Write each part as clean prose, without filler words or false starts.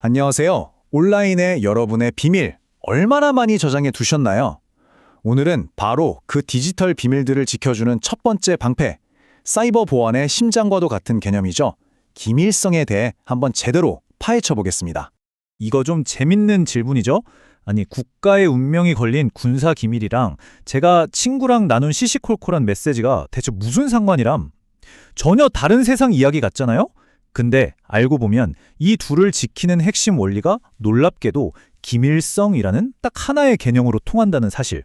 안녕하세요. 온라인에 여러분의 비밀 얼마나 많이 저장해 두셨나요? 오늘은 바로 그 디지털 비밀들을 지켜주는 첫 번째 방패, 사이버 보안의 심장과도 같은 개념이죠. 기밀성에 대해 한번 제대로 파헤쳐 보겠습니다. 이거 좀 재밌는 질문이죠? 아니, 국가의 운명이 걸린 군사 기밀이랑 제가 친구랑 나눈 시시콜콜한 메시지가 대체 무슨 상관이람? 전혀 다른 세상 이야기 같잖아요? 근데 알고 보면 이 둘을 지키는 핵심 원리가 놀랍게도 기밀성이라는 딱 하나의 개념으로 통한다는 사실.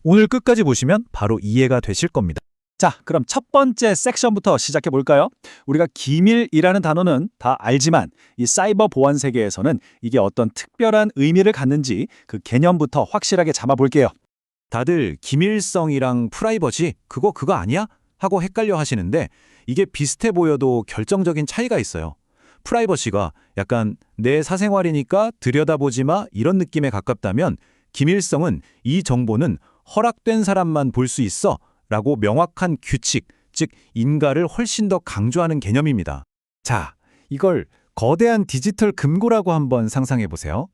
오늘 끝까지 보시면 바로 이해가 되실 겁니다. 자, 그럼 첫 번째 섹션부터 시작해 볼까요? 우리가 기밀이라는 단어는 다 알지만 이 사이버 보안 세계에서는 이게 어떤 특별한 의미를 갖는지 그 개념부터 확실하게 잡아볼게요. 다들 기밀성이랑 프라이버시 그거 아니야? 하고 헷갈려 하시는데 이게 비슷해 보여도 결정적인 차이가 있어요. 프라이버시가 약간 내 사생활이니까 들여다보지 마 이런 느낌에 가깝다면 기밀성은 이 정보는 허락된 사람만 볼 수 있어 라고 명확한 규칙, 즉 인가를 훨씬 더 강조하는 개념입니다. 자, 이걸 거대한 디지털 금고라고 한번 상상해 보세요.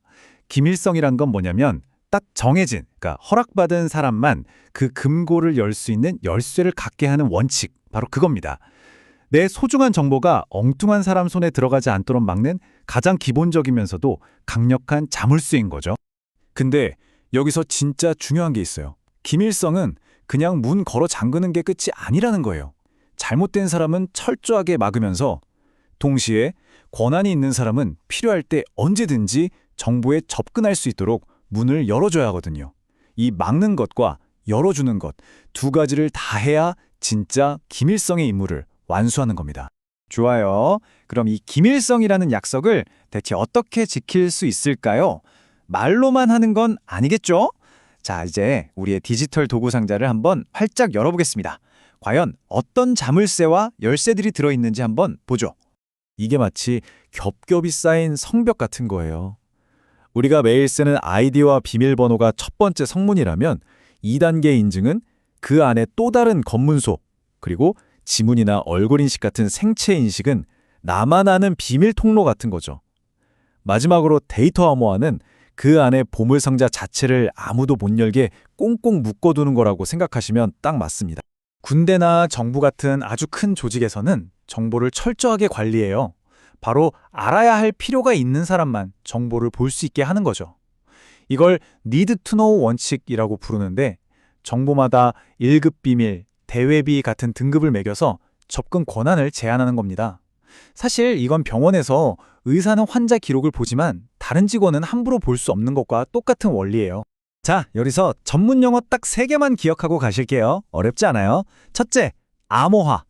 기밀성이란 건 뭐냐면 딱 정해진, 그러니까 허락받은 사람만 그 금고를 열 수 있는 열쇠를 갖게 하는 원칙, 바로 그겁니다. 내 소중한 정보가 엉뚱한 사람 손에 들어가지 않도록 막는 가장 기본적이면서도 강력한 자물쇠인 거죠. 근데 여기서 진짜 중요한 게 있어요. 기밀성은 그냥 문 걸어 잠그는 게 끝이 아니라는 거예요. 잘못된 사람은 철저하게 막으면서 동시에 권한이 있는 사람은 필요할 때 언제든지 정보에 접근할 수 있도록 문을 열어줘야 하거든요. 이 막는 것과 열어주는 것 두 가지를 다 해야 진짜 기밀성의 임무를 완수하는 겁니다. 좋아요. 그럼 이 기밀성이라는 약속을 대체 어떻게 지킬 수 있을까요? 말로만 하는 건 아니겠죠? 자, 이제 우리의 디지털 도구 상자를 한번 활짝 열어보겠습니다. 과연 어떤 자물쇠와 열쇠들이 들어있는지 한번 보죠. 이게 마치 겹겹이 쌓인 성벽 같은 거예요. 우리가 매일 쓰는 아이디와 비밀번호가 첫 번째 성문이라면 2단계 인증은 그 안에 또 다른 검문소, 그리고 지문이나 얼굴 인식 같은 생체 인식은 나만 아는 비밀 통로 같은 거죠. 마지막으로 데이터 암호화는 그 안에 보물상자 자체를 아무도 못 열게 꽁꽁 묶어두는 거라고 생각하시면 딱 맞습니다. 군대나 정부 같은 아주 큰 조직에서는 정보를 철저하게 관리해요. 바로 알아야 할 필요가 있는 사람만 정보를 볼 수 있게 하는 거죠. 이걸 need to know 원칙이라고 부르는데 정보마다 1급 비밀, 대외비 같은 등급을 매겨서 접근 권한을 제한하는 겁니다. 사실 이건 병원에서 의사는 환자 기록을 보지만 다른 직원은 함부로 볼 수 없는 것과 똑같은 원리예요. 자, 여기서 전문 용어 딱 3개만 기억하고 가실게요. 어렵지 않아요. 첫째, 암호화.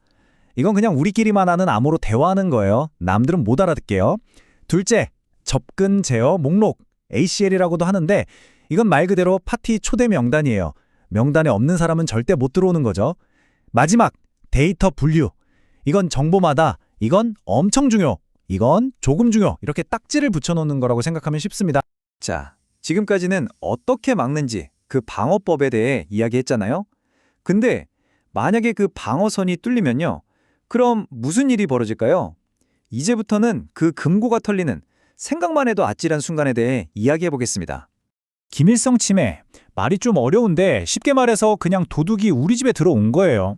이건 그냥 우리끼리만 아는 암호로 대화하는 거예요. 남들은 못 알아듣게요. 둘째, 접근 제어 목록. ACL이라고도 하는데 이건 말 그대로 파티 초대 명단이에요. 명단에 없는 사람은 절대 못 들어오는 거죠. 마지막, 데이터 분류. 이건 정보마다 이건 엄청 중요, 이건 조금 중요 이렇게 딱지를 붙여놓는 거라고 생각하면 쉽습니다. 자, 지금까지는 어떻게 막는지 그 방어법에 대해 이야기했잖아요. 근데 만약에 그 방어선이 뚫리면요. 그럼 무슨 일이 벌어질까요? 이제부터는 그 금고가 털리는 생각만 해도 아찔한 순간에 대해 이야기해 보겠습니다. 기밀성 침해. 말이 좀 어려운데 쉽게 말해서 그냥 도둑이 우리 집에 들어온 거예요.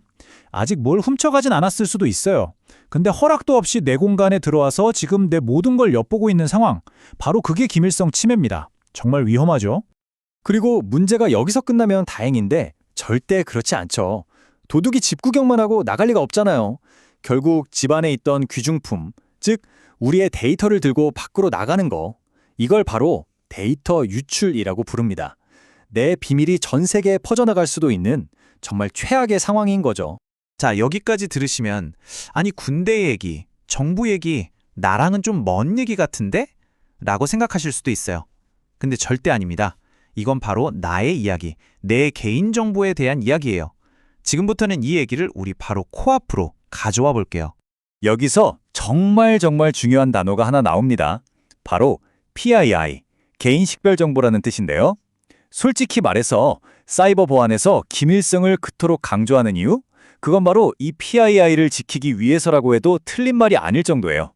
아직 뭘 훔쳐가진 않았을 수도 있어요. 근데 허락도 없이 내 공간에 들어와서 지금 내 모든 걸 엿보고 있는 상황. 바로 그게 기밀성 침해입니다. 정말 위험하죠? 그리고 문제가 여기서 끝나면 다행인데 절대 그렇지 않죠. 도둑이 집 구경만 하고 나갈 리가 없잖아요. 결국 집 안에 있던 귀중품, 즉 우리의 데이터를 들고 밖으로 나가는 거. 이걸 바로 데이터 유출이라고 부릅니다. 내 비밀이 전 세계에 퍼져나갈 수도 있는 정말 최악의 상황인 거죠. 자, 여기까지 들으시면 아니 군대 얘기, 정부 얘기, 나랑은 좀 먼 얘기 같은데? 라고 생각하실 수도 있어요. 근데 절대 아닙니다. 이건 바로 나의 이야기, 내 개인정보에 대한 이야기예요. 지금부터는 이 얘기를 우리 바로 코앞으로 가져와 볼게요. 여기서 정말 중요한 단어가 하나 나옵니다. 바로 PII, 개인식별정보라는 뜻인데요. 솔직히 말해서 사이버 보안에서 기밀성을 그토록 강조하는 이유? 그건 바로 이 PII를 지키기 위해서라고 해도 틀린 말이 아닐 정도예요.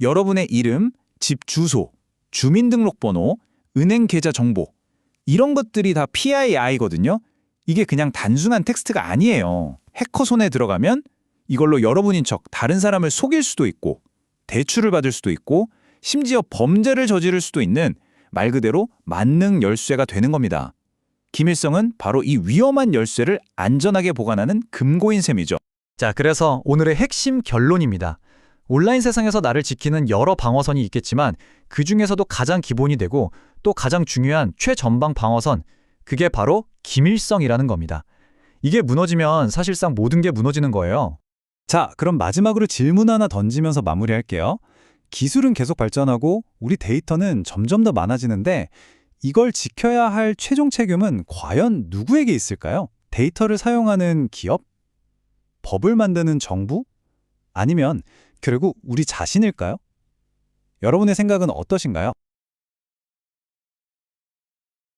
여러분의 이름, 집 주소, 주민등록번호, 은행 계좌 정보 이런 것들이 다 PII거든요. 이게 그냥 단순한 텍스트가 아니에요. 해커 손에 들어가면 이걸로 여러분인 척 다른 사람을 속일 수도 있고 대출을 받을 수도 있고 심지어 범죄를 저지를 수도 있는 말 그대로 만능 열쇠가 되는 겁니다. 김일성은 바로 이 위험한 열쇠를 안전하게 보관하는 금고인 셈이죠. 자, 그래서 오늘의 핵심 결론입니다. 온라인 세상에서 나를 지키는 여러 방어선이 있겠지만 그 중에서도 가장 기본이 되고 또 가장 중요한 최전방 방어선, 그게 바로 김일성이라는 겁니다. 이게 무너지면 사실상 모든 게 무너지는 거예요. 자, 그럼 마지막으로 질문 하나 던지면서 마무리할게요. 기술은 계속 발전하고 우리 데이터는 점점 더 많아지는데 이걸 지켜야 할 최종 책임은 과연 누구에게 있을까요? 데이터를 사용하는 기업? 법을 만드는 정부? 아니면 결국 우리 자신일까요? 여러분의 생각은 어떠신가요?